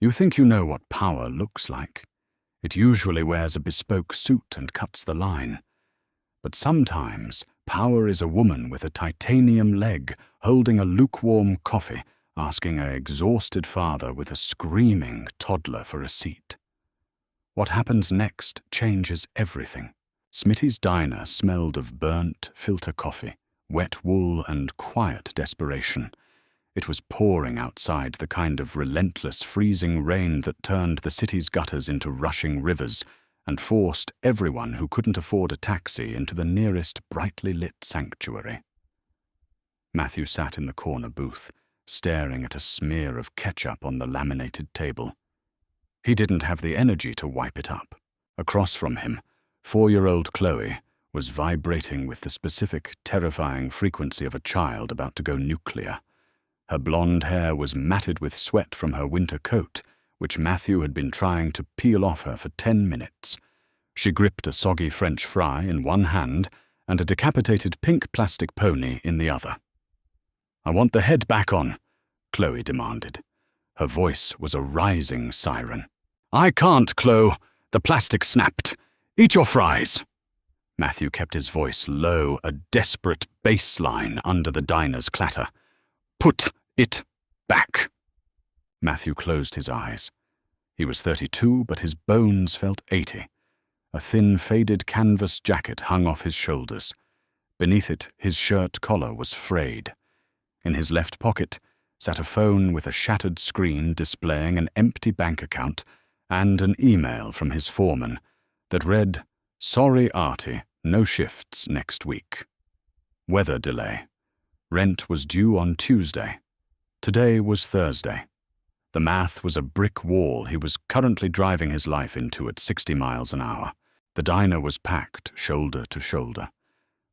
You think you know what power looks like. It usually wears a bespoke suit and cuts the line. But sometimes power is a woman with a titanium leg holding a lukewarm coffee, asking her exhausted father with a screaming toddler for a seat. What happens next changes everything. Smitty's diner smelled of burnt filter coffee, wet wool, and quiet desperation. It was pouring outside, the kind of relentless freezing rain that turned the city's gutters into rushing rivers and forced everyone who couldn't afford a taxi into the nearest brightly lit sanctuary. Matthew sat in the corner booth, staring at a smear of ketchup on the laminated table. He didn't have the energy to wipe it up. Across from him, 4-year-old Chloe was vibrating with the specific, terrifying frequency of a child about to go nuclear. Her blonde hair was matted with sweat from her winter coat, which Matthew had been trying to peel off her for 10 minutes. She gripped a soggy French fry in one hand and a decapitated pink plastic pony in the other. "I want the head back on," Chloe demanded. Her voice was a rising siren. "I can't, Chloe. The plastic snapped. Eat your fries." Matthew kept his voice low, a desperate bass line under the diner's clatter. "Put it back." Matthew closed his eyes. He was 32, but his bones felt 80. A thin, faded canvas jacket hung off his shoulders. Beneath it, his shirt collar was frayed. In his left pocket sat a phone with a shattered screen displaying an empty bank account and an email from his foreman that read, "Sorry, Artie, no shifts next week. Weather delay. Rent was due on Tuesday. Today was Thursday." The math was a brick wall he was currently driving his life into at 60 miles an hour. The diner was packed, shoulder to shoulder.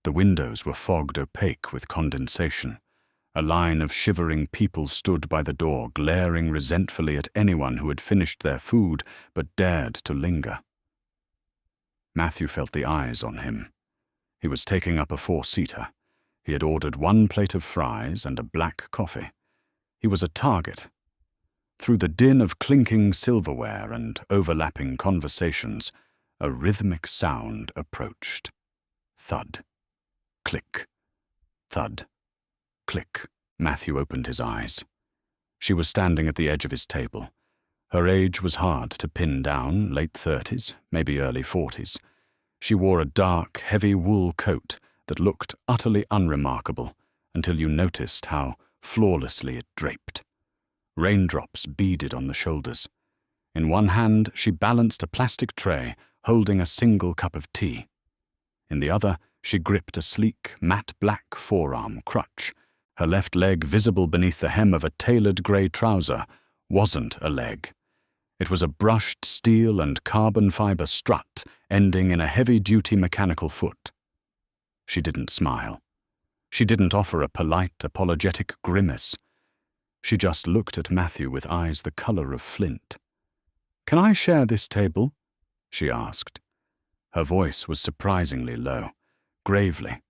The windows were fogged opaque with condensation. A line of shivering people stood by the door, glaring resentfully at anyone who had finished their food but dared to linger. Matthew felt the eyes on him. He was taking up a 4-seater. He had ordered 1 plate of fries and a black coffee. He was a target. Through the din of clinking silverware and overlapping conversations, a rhythmic sound approached. Thud. Click. Thud. Click. Matthew opened his eyes. She was standing at the edge of his table. Her age was hard to pin down, late 30s, maybe early 40s. She wore a dark, heavy wool coat that looked utterly unremarkable until you noticed how flawlessly it draped. Raindrops beaded on the shoulders. In one hand, she balanced a plastic tray holding a single cup of tea. In the other, she gripped a sleek, matte black forearm crutch. Her left leg, visible beneath the hem of a tailored grey trouser, wasn't a leg. It was a brushed steel and carbon fiber strut ending in a heavy-duty mechanical foot. She didn't smile. She didn't offer a polite, apologetic grimace. She just looked at Matthew with eyes the color of flint. "Can I share this table?" she asked. Her voice was surprisingly low, gravely,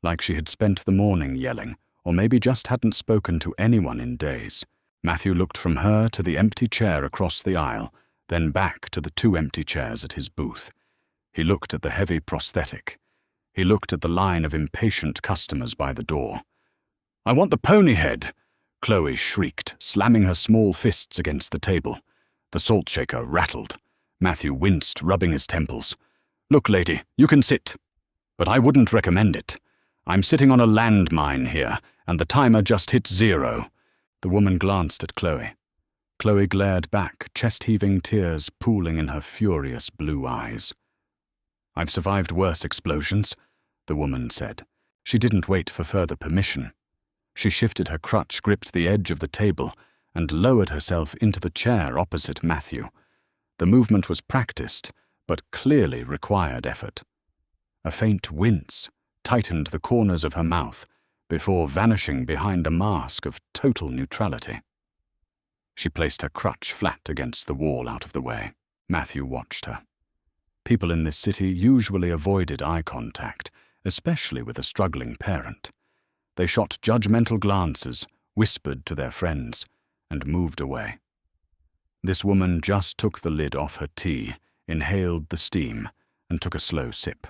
like she had spent the morning yelling, or maybe just hadn't spoken to anyone in days. Matthew looked from her to the empty chair across the aisle, then back to the 2 empty chairs at his booth. He looked at the heavy prosthetic. He looked at the line of impatient customers by the door. "I want the pony head!" Chloe shrieked, slamming her small fists against the table. The salt shaker rattled. Matthew winced, rubbing his temples. "Look, lady, you can sit. But I wouldn't recommend it. I'm sitting on a landmine here, and the timer just hit 0. The woman glanced at Chloe. Chloe glared back, chest-heaving tears pooling in her furious blue eyes. "I've survived worse explosions," the woman said. She didn't wait for further permission. She shifted her crutch, gripped the edge of the table, and lowered herself into the chair opposite Matthew. The movement was practiced, but clearly required effort. A faint wince tightened the corners of her mouth before vanishing behind a mask of total neutrality. She placed her crutch flat against the wall out of the way. Matthew watched her. People in this city usually avoided eye contact, especially with a struggling parent. They shot judgmental glances, whispered to their friends, and moved away. This woman just took the lid off her tea, inhaled the steam, and took a slow sip.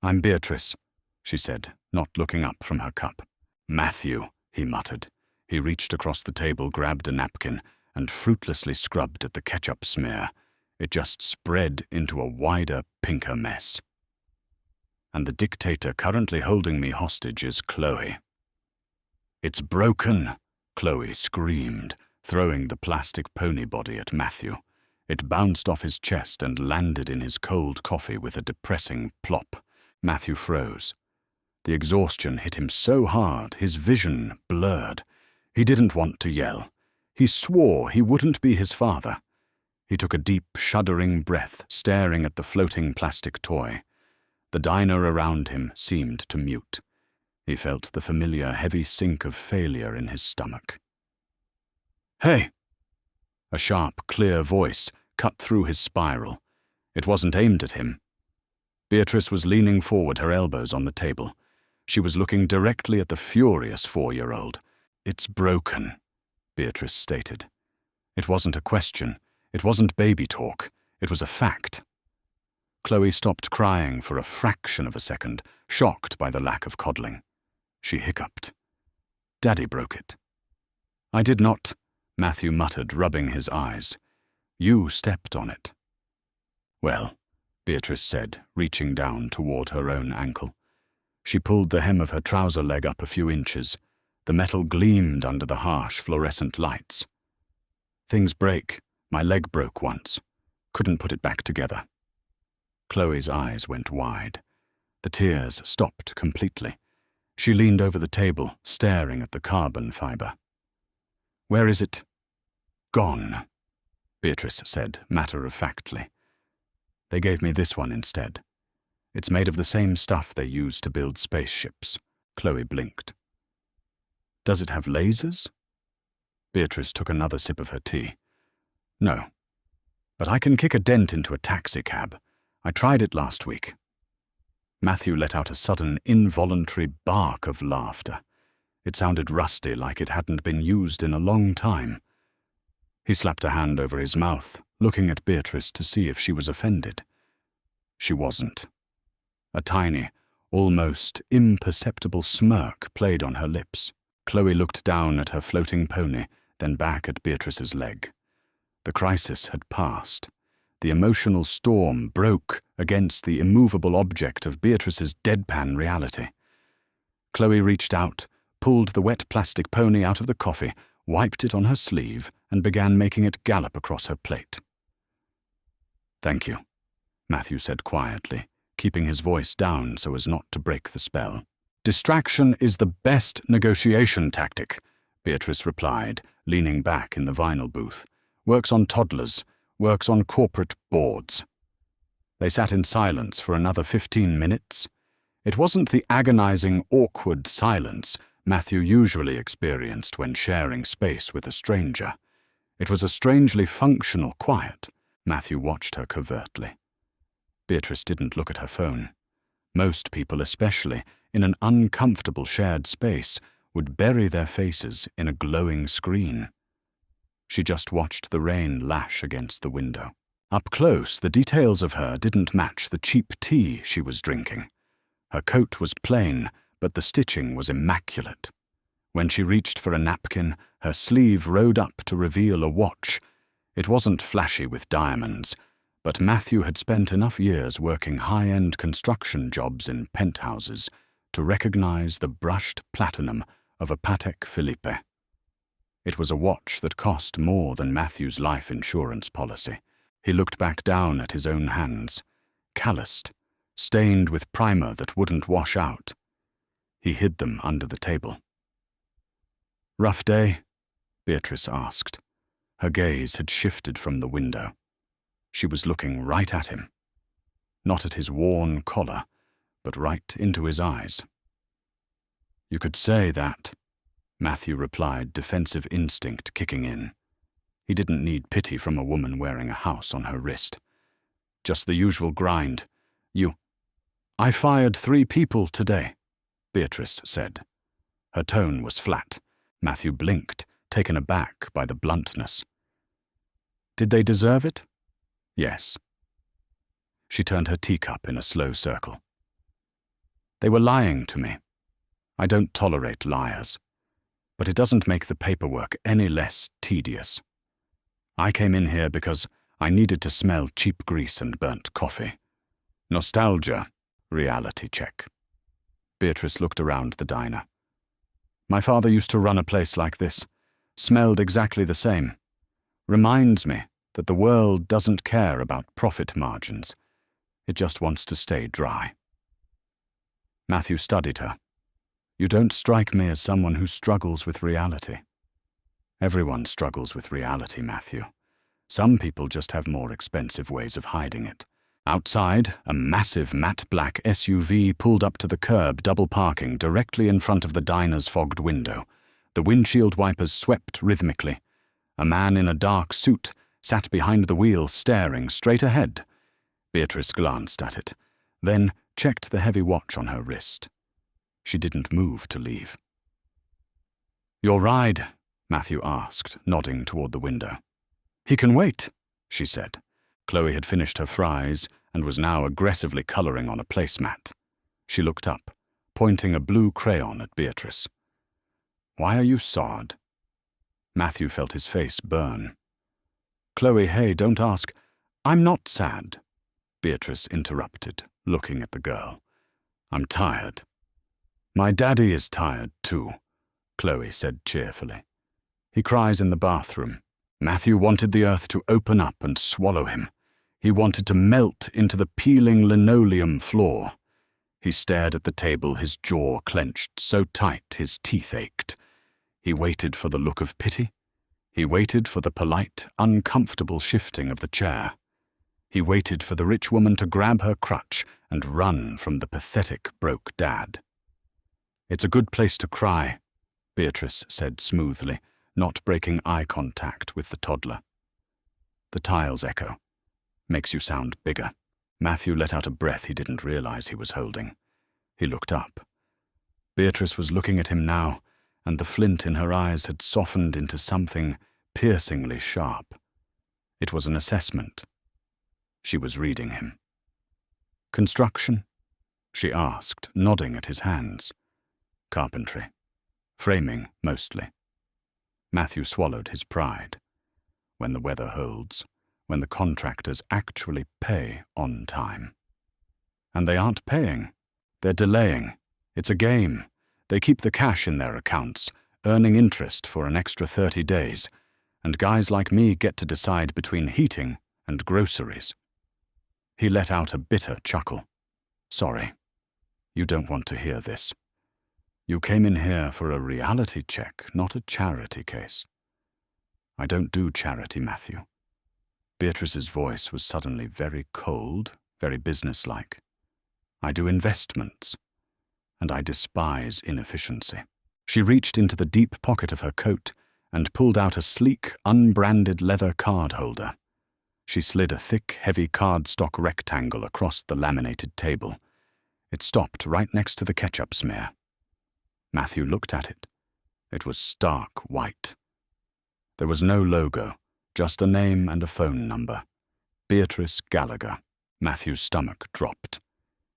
"I'm Beatrice," she said, not looking up from her cup. "Matthew," he muttered. He reached across the table, grabbed a napkin, and fruitlessly scrubbed at the ketchup smear. It just spread into a wider, pinker mess. "And the dictator currently holding me hostage is Chloe." "It's broken," Chloe screamed, throwing the plastic pony body at Matthew. It bounced off his chest and landed in his cold coffee with a depressing plop. Matthew froze. The exhaustion hit him so hard, his vision blurred. He didn't want to yell. He swore he wouldn't be his father. He took a deep, shuddering breath, staring at the floating plastic toy. The diner around him seemed to mute. He felt the familiar heavy sink of failure in his stomach. "Hey!" A sharp, clear voice cut through his spiral. It wasn't aimed at him. Beatrice was leaning forward, her elbows on the table. She was looking directly at the furious 4-year-old. "It's broken," Beatrice stated. It wasn't a question. It wasn't baby talk. It was a fact. Chloe stopped crying for a fraction of a second, shocked by the lack of coddling. She hiccuped. "Daddy broke it." "I did not," Matthew muttered, rubbing his eyes. "You stepped on it." "Well," Beatrice said, reaching down toward her own ankle. She pulled the hem of her trouser leg up a few inches. The metal gleamed under the harsh fluorescent lights. "Things break. My leg broke once. Couldn't put it back together." Chloe's eyes went wide. The tears stopped completely. She leaned over the table, staring at the carbon fiber. "Where is it?" "Gone," Beatrice said, matter-of-factly. "They gave me this one instead. It's made of the same stuff they use to build spaceships." Chloe blinked. "Does it have lasers?" Beatrice took another sip of her tea. "No. But I can kick a dent into a taxicab. I tried it last week." Matthew let out a sudden, involuntary bark of laughter. It sounded rusty, like it hadn't been used in a long time. He slapped a hand over his mouth, looking at Beatrice to see if she was offended. She wasn't. A tiny, almost imperceptible smirk played on her lips. Chloe looked down at her floating pony, then back at Beatrice's leg. The crisis had passed. The emotional storm broke against the immovable object of Beatrice's deadpan reality. Chloe reached out, pulled the wet plastic pony out of the coffee, wiped it on her sleeve, and began making it gallop across her plate. "Thank you," Matthew said quietly, keeping his voice down so as not to break the spell. "Distraction is the best negotiation tactic," Beatrice replied, leaning back in the vinyl booth. "Works on toddlers, works on corporate boards." They sat in silence for another 15 minutes. It wasn't the agonizing, awkward silence Matthew usually experienced when sharing space with a stranger. It was a strangely functional quiet. Matthew watched her covertly. Beatrice didn't look at her phone. Most people, especially in an uncomfortable shared space, would bury their faces in a glowing screen. She just watched the rain lash against the window. Up close, the details of her didn't match the cheap tea she was drinking. Her coat was plain, but the stitching was immaculate. When she reached for a napkin, her sleeve rode up to reveal a watch. It wasn't flashy with diamonds, but Matthew had spent enough years working high-end construction jobs in penthouses to recognize the brushed platinum of a Patek Philippe. It was a watch that cost more than Matthew's life insurance policy. He looked back down at his own hands, calloused, stained with primer that wouldn't wash out. He hid them under the table. "Rough day?" Beatrice asked. Her gaze had shifted from the window. She was looking right at him. Not at his worn collar, but right into his eyes. "You could say that," Matthew replied, defensive instinct kicking in. He didn't need pity from a woman wearing a house on her wrist. Just the usual grind. "I fired 3 people today," Beatrice said. Her tone was flat. Matthew blinked, taken aback by the bluntness. Did they deserve it? Yes. She turned her teacup in a slow circle. They were lying to me. I don't tolerate liars, but it doesn't make the paperwork any less tedious. I came in here because I needed to smell cheap grease and burnt coffee. Nostalgia, reality check. Beatrice looked around the diner. My father used to run a place like this. Smelled exactly the same. Reminds me that the world doesn't care about profit margins. It just wants to stay dry. Matthew studied her. You don't strike me as someone who struggles with reality. Everyone struggles with reality, Matthew. Some people just have more expensive ways of hiding it. Outside, a massive matte black SUV pulled up to the curb, double parking directly in front of the diner's fogged window. The windshield wipers swept rhythmically. A man in a dark suit sat behind the wheel, staring straight ahead. Beatrice glanced at it, then checked the heavy watch on her wrist. She didn't move to leave. Your ride? Matthew asked, nodding toward the window. He can wait, she said. Chloe had finished her fries and was now aggressively coloring on a placemat. She looked up, pointing a blue crayon at Beatrice. Why are you sad? Matthew felt his face burn. Chloe, hey, don't ask. I'm not sad, Beatrice interrupted, looking at the girl. I'm tired. My daddy is tired too, Chloe said cheerfully. He cries in the bathroom. Matthew wanted the earth to open up and swallow him. He wanted to melt into the peeling linoleum floor. He stared at the table, his jaw clenched so tight his teeth ached. He waited for the look of pity. He waited for the polite, uncomfortable shifting of the chair. He waited for the rich woman to grab her crutch and run from the pathetic, broke dad. It's a good place to cry, Beatrice said smoothly, not breaking eye contact with the toddler. The tiles echo. Makes you sound bigger. Matthew let out a breath he didn't realize he was holding. He looked up. Beatrice was looking at him now, and the flint in her eyes had softened into something piercingly sharp. It was an assessment. She was reading him. Construction? She asked, nodding at his hands. Carpentry. Framing, mostly. Matthew swallowed his pride. When the weather holds, when the contractors actually pay on time. And they aren't paying. They're delaying. It's a game. They keep the cash in their accounts, earning interest for an extra 30 days, and guys like me get to decide between heating and groceries. He let out a bitter chuckle. Sorry, you don't want to hear this. You came in here for a reality check, not a charity case. I don't do charity, Matthew. Beatrice's voice was suddenly very cold, very businesslike. I do investments, and I despise inefficiency. She reached into the deep pocket of her coat and pulled out a sleek, unbranded leather card holder. She slid a thick, heavy cardstock rectangle across the laminated table. It stopped right next to the ketchup smear. Matthew looked at it. It was stark white. There was no logo, just a name and a phone number. Beatrice Gallagher. Matthew's stomach dropped.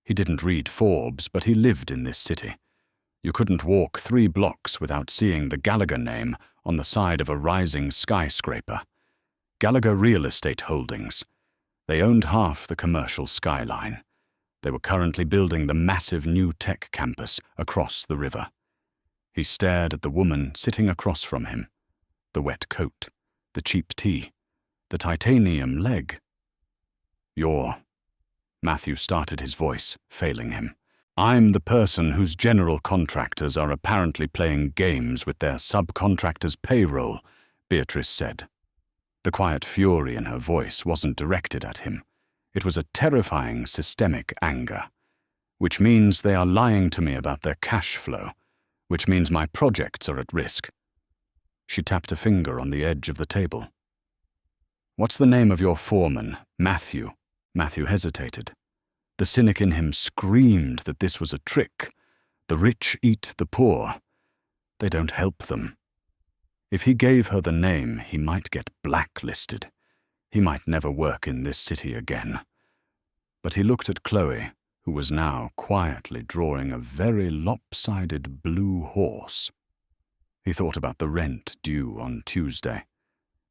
He didn't read Forbes, but he lived in this city. You couldn't walk 3 blocks without seeing the Gallagher name on the side of a rising skyscraper. Gallagher Real Estate Holdings. They owned half the commercial skyline. They were currently building the massive new tech campus across the river. He stared at the woman sitting across from him. The wet coat, the cheap tea, the titanium leg. Matthew started his voice, failing him. I'm the person whose general contractors are apparently playing games with their subcontractors' payroll, Beatrice said. The quiet fury in her voice wasn't directed at him. It was a terrifying systemic anger. Which means they are lying to me about their cash flow, which means my projects are at risk. She tapped a finger on the edge of the table. What's the name of your foreman, Matthew? Matthew hesitated. The cynic in him screamed that this was a trick. The rich eat the poor. They don't help them. If he gave her the name, he might get blacklisted. He might never work in this city again. But he looked at Chloe, who was now quietly drawing a very lopsided blue horse. He thought about the rent due on Tuesday.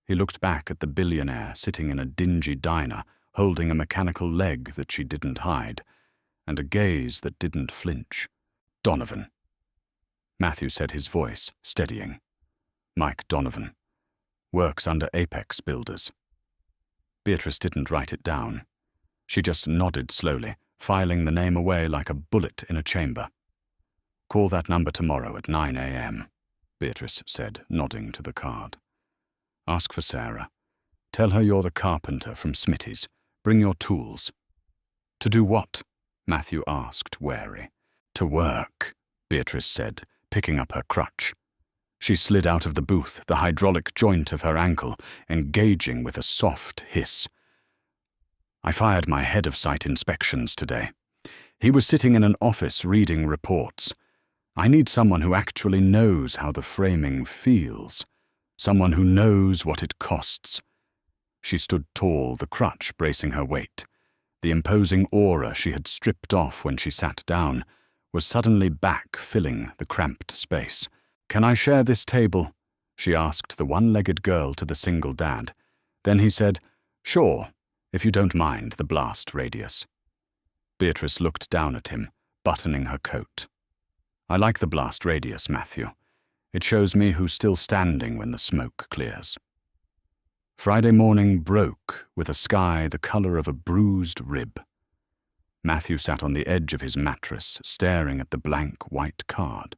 He looked back at the billionaire sitting in a dingy diner, holding a mechanical leg that she didn't hide, and a gaze that didn't flinch. Donovan. Matthew said, his voice steadying. Mike Donovan. Works under Apex Builders. Beatrice didn't write it down. She just nodded slowly, filing the name away like a bullet in a chamber. Call that number tomorrow at 9 a.m., Beatrice said, nodding to the card. Ask for Sarah. Tell her you're the carpenter from Smitty's. Bring your tools. To do what? Matthew asked, wary. To work, Beatrice said, picking up her crutch. She slid out of the booth, the hydraulic joint of her ankle engaging with a soft hiss. I fired my head of site inspections today. He was sitting in an office reading reports. I need someone who actually knows how the framing feels. Someone who knows what it costs. She stood tall, the crutch bracing her weight. The imposing aura she had stripped off when she sat down was suddenly back, filling the cramped space. Can I share this table? She asked the one-legged girl to the single dad. Then he said, Sure, if you don't mind the blast radius. Beatrice looked down at him, buttoning her coat. I like the blast radius, Matthew. It shows me who's still standing when the smoke clears. Friday morning broke with a sky the color of a bruised rib. Matthew sat on the edge of his mattress, staring at the blank white card.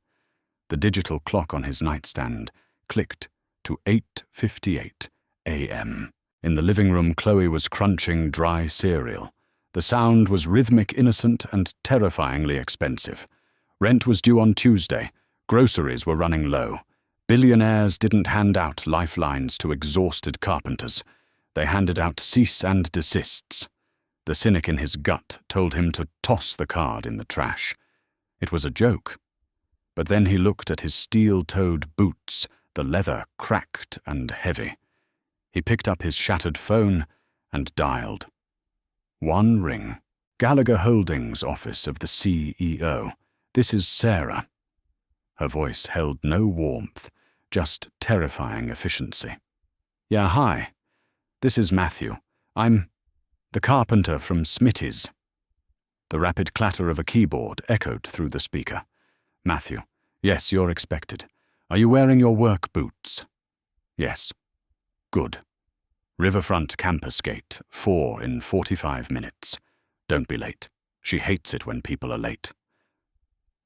The digital clock on his nightstand clicked to 8:58 a.m. In the living room, Chloe was crunching dry cereal. The sound was rhythmic, innocent, and terrifyingly expensive. Rent was due on Tuesday. Groceries were running low. Billionaires didn't hand out lifelines to exhausted carpenters. They handed out cease and desists. The cynic in his gut told him to toss the card in the trash. It was a joke. But then he looked at his steel-toed boots, the leather cracked and heavy. He picked up his shattered phone and dialed. One ring. Gallagher Holdings office of the CEO. This is Sarah. Her voice held no warmth, just terrifying efficiency. Yeah, hi. This is Matthew. I'm the carpenter from Smitty's. The rapid clatter of a keyboard echoed through the speaker. Matthew. Yes, you're expected. Are you wearing your work boots? Yes. Good. Riverfront Campus Gate, 4 in 45 minutes. Don't be late. She hates it when people are late.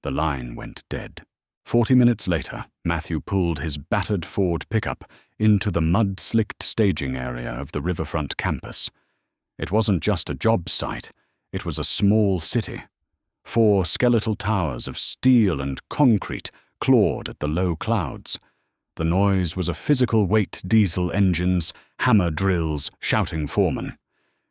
The line went dead. 40 minutes later, Matthew pulled his battered Ford pickup into the mud-slicked staging area of the Riverfront campus. It wasn't just a job site. It was a small city. 4 skeletal towers of steel and concrete clawed at the low clouds. The noise was a physical weight diesel engines, hammer drills, shouting foremen.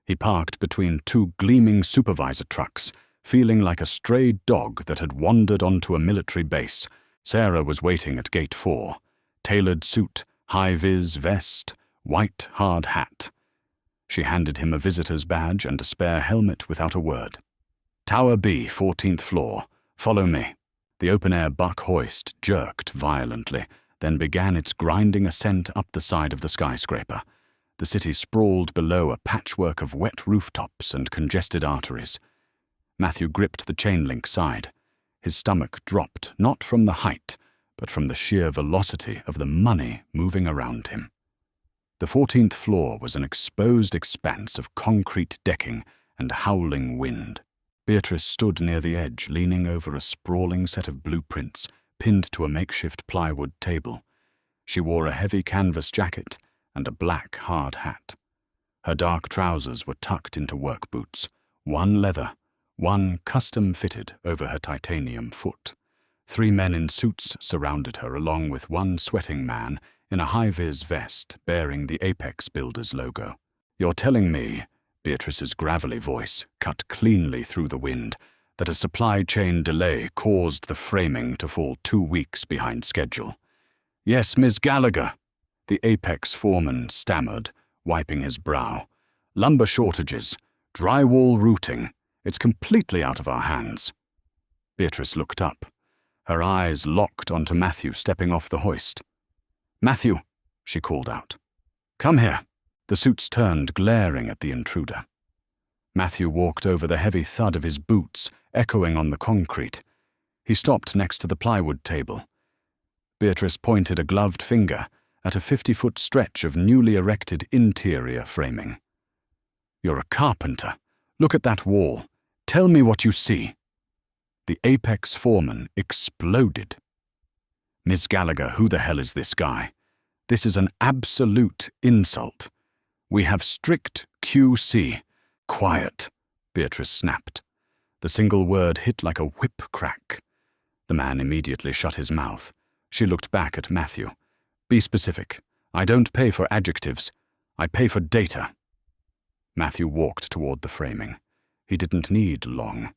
He parked between 2 gleaming supervisor trucks, feeling like a stray dog that had wandered onto a military base. Sarah was waiting at gate 4. Tailored suit, high-vis vest, white hard hat. She handed him a visitor's badge and a spare helmet without a word. Tower B, 14th floor. Follow me. The open-air buck hoist jerked violently, then began its grinding ascent up the side of the skyscraper. The city sprawled below a patchwork of wet rooftops and congested arteries. Matthew gripped the chain-link side. His stomach dropped, not from the height, but from the sheer velocity of the money moving around him. The 14th floor was an exposed expanse of concrete decking and howling wind. Beatrice stood near the edge, leaning over a sprawling set of blueprints pinned to a makeshift plywood table. She wore a heavy canvas jacket and a black hard hat. Her dark trousers were tucked into work boots, one leather, one custom-fitted over her titanium foot. 3 men in suits surrounded her, along with one sweating man in a high-vis vest bearing the Apex Builders logo. You're telling me, Beatrice's gravelly voice cut cleanly through the wind, that a supply chain delay caused the framing to fall 2 weeks behind schedule. Yes, Miss Gallagher, the Apex foreman stammered, wiping his brow. "Lumber shortages, drywall routing. It's completely out of our hands." Beatrice looked up, her eyes locked onto Matthew stepping off the hoist. "Matthew," she called out. "Come here." The suits turned, glaring at the intruder. Matthew walked over, the heavy thud of his boots echoing on the concrete. He stopped next to the plywood table. Beatrice pointed a gloved finger at a 50-foot stretch of newly erected interior framing. "You're a carpenter. Look at that wall. Tell me what you see." The apex foreman exploded. "Miss Gallagher, who the hell is this guy? This is an absolute insult. We have strict QC. "Quiet," Beatrice snapped. The single word hit like a whip crack. The man immediately shut his mouth. She looked back at Matthew. "Be specific. I don't pay for adjectives. I pay for data." Matthew walked toward the framing. He didn't need long.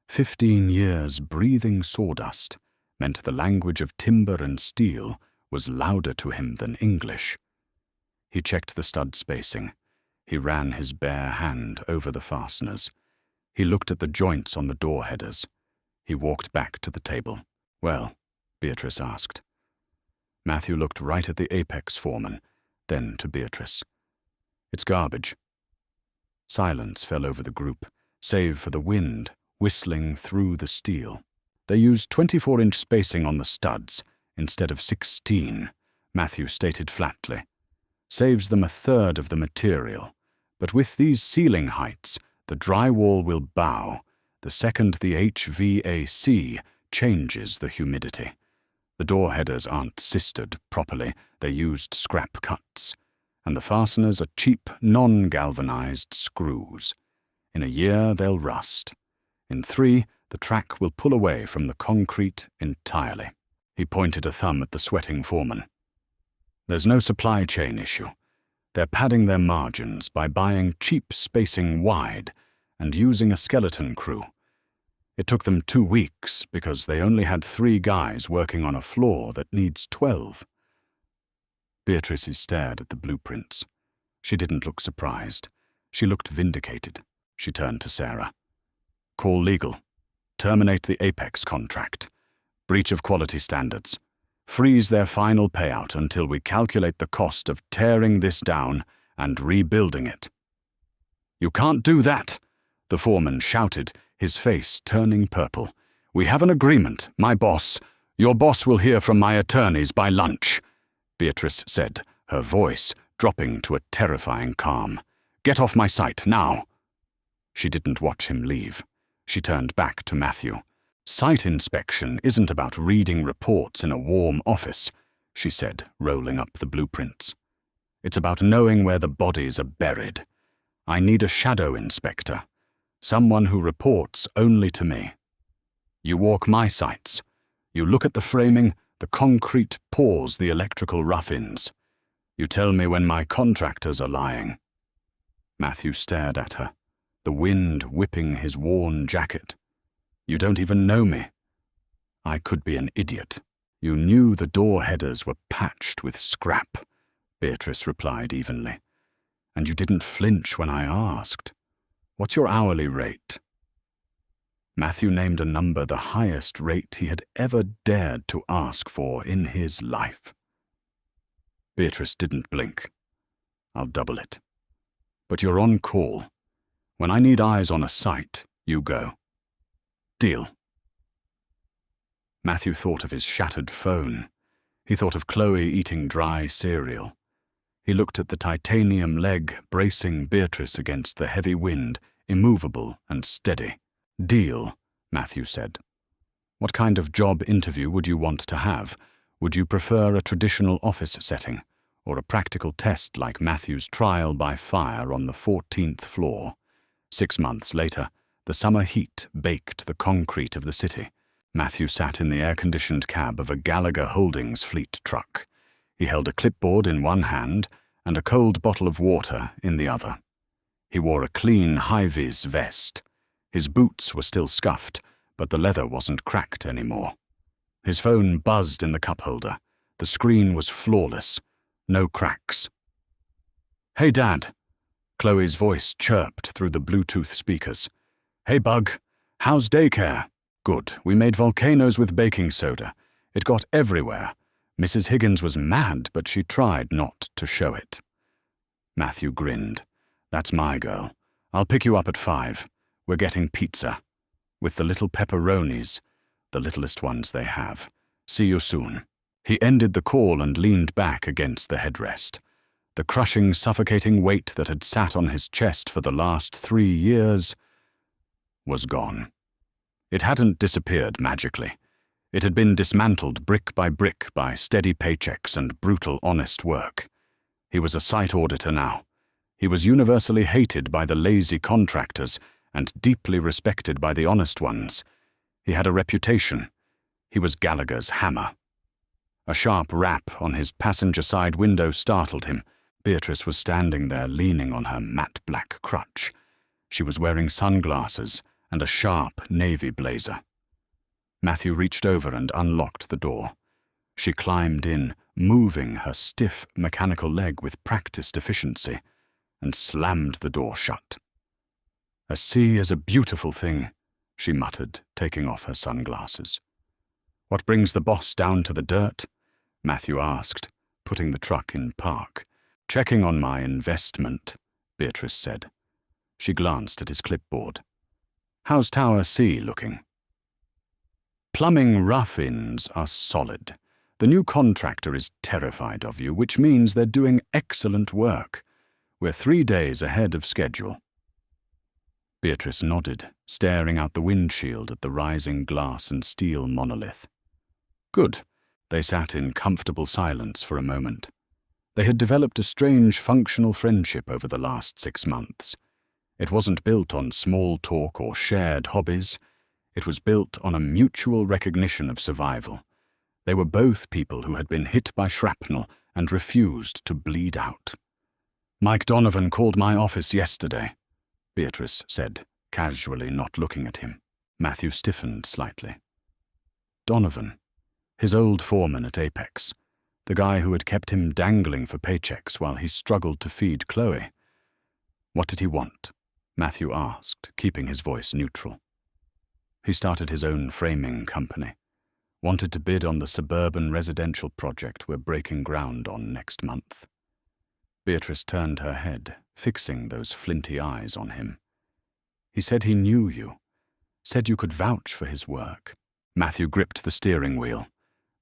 15 years breathing sawdust meant the language of timber and steel was louder to him than English. He checked the stud spacing. He ran his bare hand over the fasteners. He looked at the joints on the door headers. He walked back to the table. "Well?" Beatrice asked. Matthew looked right at the apex foreman, then to Beatrice. "It's garbage." Silence fell over the group, save for the wind whistling through the steel. "They used 24-inch spacing on the studs instead of 16, Matthew stated flatly. "Saves them a third of the material. But with these ceiling heights, the drywall will bow the second the HVAC changes the humidity. The door headers aren't sistered properly, they used scrap cuts. And the fasteners are cheap, non-galvanized screws. In a year, they'll rust. In 3, the track will pull away from the concrete entirely." He pointed a thumb at the sweating foreman. "There's no supply chain issue. They're padding their margins by buying cheap spacing wide and using a skeleton crew. It took them 2 weeks because they only had 3 guys working on a floor that needs 12. Beatrice stared at the blueprints. She didn't look surprised. She looked vindicated. She turned to Sarah. "Call legal. Terminate the Apex contract. Breach of quality standards. Freeze their final payout until we calculate the cost of tearing this down and rebuilding it." "You can't do that," the foreman shouted, his face turning purple. "We have an agreement, my boss. Your boss will hear from my attorneys by lunch," Beatrice said, her voice dropping to a terrifying calm. "Get off my site, now." She didn't watch him leave. She turned back to Matthew. "Site inspection isn't about reading reports in a warm office," she said, rolling up the blueprints. "It's about knowing where the bodies are buried. I need a shadow inspector, someone who reports only to me. You walk my sites. You look at the framing, the concrete pours the electrical rough-ins. You tell me when my contractors are lying." Matthew stared at her, the wind whipping his worn jacket. "You don't even know me." "I could be an idiot. You knew the door headers were patched with scrap," Beatrice replied evenly. "And you didn't flinch when I asked. What's your hourly rate?" Matthew named a number, the highest rate he had ever dared to ask for in his life. Beatrice didn't blink. "I'll double it. But you're on call. When I need eyes on a site, you go. Deal." Matthew thought of his shattered phone. He thought of Chloe eating dry cereal. He looked at the titanium leg bracing Beatrice against the heavy wind, immovable and steady. "Deal," Matthew said. "What kind of job interview would you want to have? Would you prefer a traditional office setting, or a practical test like Matthew's trial by fire on the 14th floor? 6 months later, the summer heat baked the concrete of the city. Matthew sat in the air-conditioned cab of a Gallagher Holdings fleet truck. He held a clipboard in one hand and a cold bottle of water in the other. He wore a clean high-vis vest. His boots were still scuffed, but the leather wasn't cracked anymore. His phone buzzed in the cup holder. The screen was flawless. No cracks. "Hey, Dad." Chloe's voice chirped through the Bluetooth speakers. "Hey, Bug. How's daycare?" "Good. We made volcanoes with baking soda. It got everywhere. Mrs. Higgins was mad, but she tried not to show it." Matthew grinned. "That's my girl. I'll pick you up at 5. We're getting pizza. With the little pepperonis, the littlest ones they have. See you soon." He ended the call and leaned back against the headrest. The crushing, suffocating weight that had sat on his chest for the last 3 years was gone. It hadn't disappeared magically. It had been dismantled brick by steady paychecks and brutal, honest work. He was a site auditor now. He was universally hated by the lazy contractors and deeply respected by the honest ones. He had a reputation. He was Gallagher's hammer. A sharp rap on his passenger side window startled him. Beatrice was standing there leaning on her matte black crutch. She was wearing sunglasses and a sharp navy blazer. Matthew reached over and unlocked the door. She climbed in, moving her stiff, mechanical leg with practiced efficiency, and slammed the door shut. "A sea is a beautiful thing," she muttered, taking off her sunglasses. "What brings the boss down to the dirt?" Matthew asked, putting the truck in park. "Checking on my investment," Beatrice said. She glanced at his clipboard. "How's Tower C looking?" "Plumbing rough-ins are solid. The new contractor is terrified of you, which means they're doing excellent work. We're 3 days ahead of schedule." Beatrice nodded, staring out the windshield at the rising glass and steel monolith. "Good." They sat in comfortable silence for a moment. They had developed a strange functional friendship over the last 6 months. It wasn't built on small talk or shared hobbies. It was built on a mutual recognition of survival. They were both people who had been hit by shrapnel and refused to bleed out. "Mike Donovan called my office yesterday," Beatrice said, casually not looking at him. Matthew stiffened slightly. Donovan, his old foreman at Apex, the guy who had kept him dangling for paychecks while he struggled to feed Chloe. "What did he want?" Matthew asked, keeping his voice neutral. He started his own framing company. Wanted to bid on the suburban residential project we're breaking ground on next month. Beatrice turned her head, fixing those flinty eyes on him. "He said he knew you. Said you could vouch for his work." Matthew gripped the steering wheel.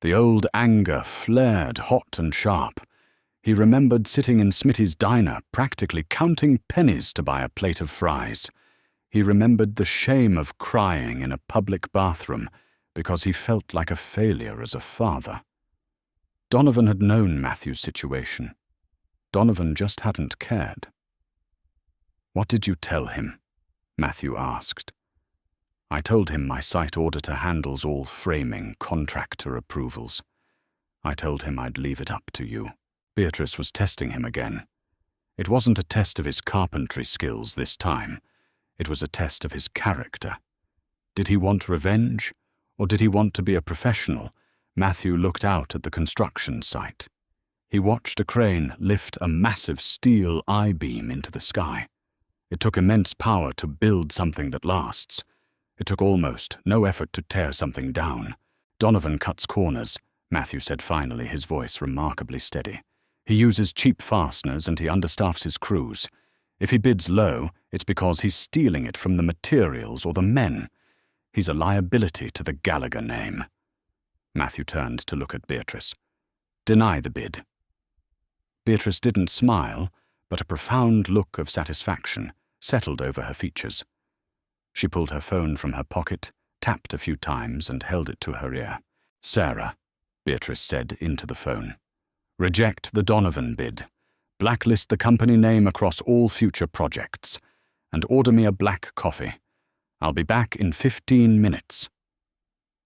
The old anger flared hot and sharp. He remembered sitting in Smitty's diner, practically counting pennies to buy a plate of fries. He remembered the shame of crying in a public bathroom because he felt like a failure as a father. Donovan had known Matthew's situation. Donovan just hadn't cared. "What did you tell him?" Matthew asked. "I told him my site auditor handles all framing contractor approvals. I told him I'd leave it up to you." Beatrice was testing him again. It wasn't a test of his carpentry skills this time. It was a test of his character. Did he want revenge, or did he want to be a professional? Matthew looked out at the construction site. He watched a crane lift a massive steel I-beam into the sky. It took immense power to build something that lasts. It took almost no effort to tear something down. "Donovan cuts corners," Matthew said finally, his voice remarkably steady. "He uses cheap fasteners and he understaffs his crews. If he bids low, it's because he's stealing it from the materials or the men. He's a liability to the Gallagher name." Matthew turned to look at Beatrice. "Deny the bid." Beatrice didn't smile, but a profound look of satisfaction settled over her features. She pulled her phone from her pocket, tapped a few times, and held it to her ear. "Sarah," Beatrice said into the phone, "reject the Donovan bid. Blacklist the company name across all future projects. And order me a black coffee. I'll be back in 15 minutes.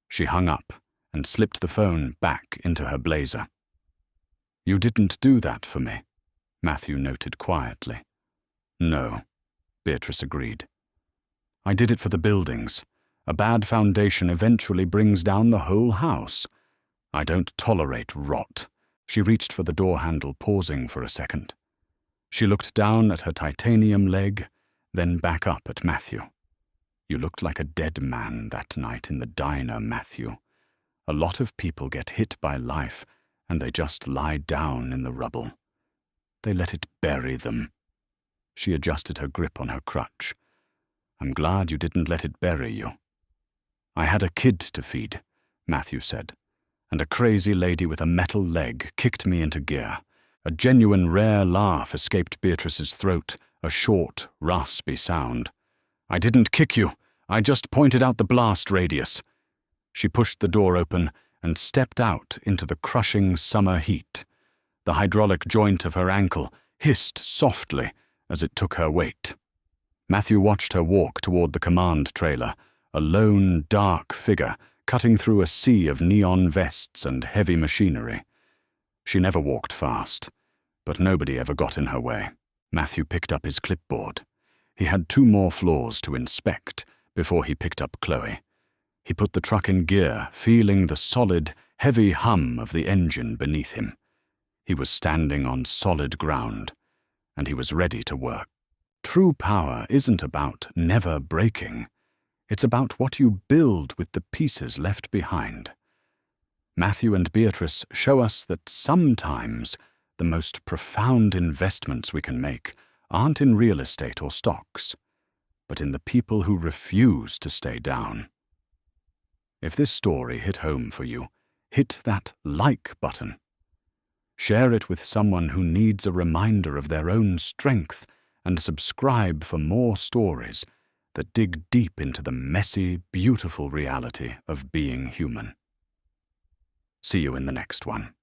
She hung up and slipped the phone back into her blazer. "You didn't do that for me," Matthew noted quietly. "No," Beatrice agreed. "I did it for the buildings. A bad foundation eventually brings down the whole house. I don't tolerate rot." She reached for the door handle, pausing for a second. She looked down at her titanium leg, then back up at Matthew. You looked like a dead man that night in the diner, Matthew. A lot of people get hit by life, and they just lie down in the rubble. They let it bury them. She adjusted her grip on her crutch. I'm glad you didn't let it bury you. I had a kid to feed, Matthew said, and a crazy lady with a metal leg kicked me into gear. A genuine rare laugh escaped Beatrice's throat, a short, raspy sound. I didn't kick you. I just pointed out the blast radius. She pushed the door open and stepped out into the crushing summer heat. The hydraulic joint of her ankle hissed softly as it took her weight. Matthew watched her walk toward the command trailer, a lone, dark figure cutting through a sea of neon vests and heavy machinery. She never walked fast, but nobody ever got in her way. Matthew picked up his clipboard. He had 2 more floors to inspect before he picked up Chloe. He put the truck in gear, feeling the solid, heavy hum of the engine beneath him. He was standing on solid ground, and he was ready to work. True power isn't about never breaking. It's about what you build with the pieces left behind. Matthew and Beatrice show us that sometimes the most profound investments we can make aren't in real estate or stocks, but in the people who refuse to stay down. If this story hit home for you, hit that like button. Share it with someone who needs a reminder of their own strength, and subscribe for more stories that dig deep into the messy, beautiful reality of being human. See you in the next one.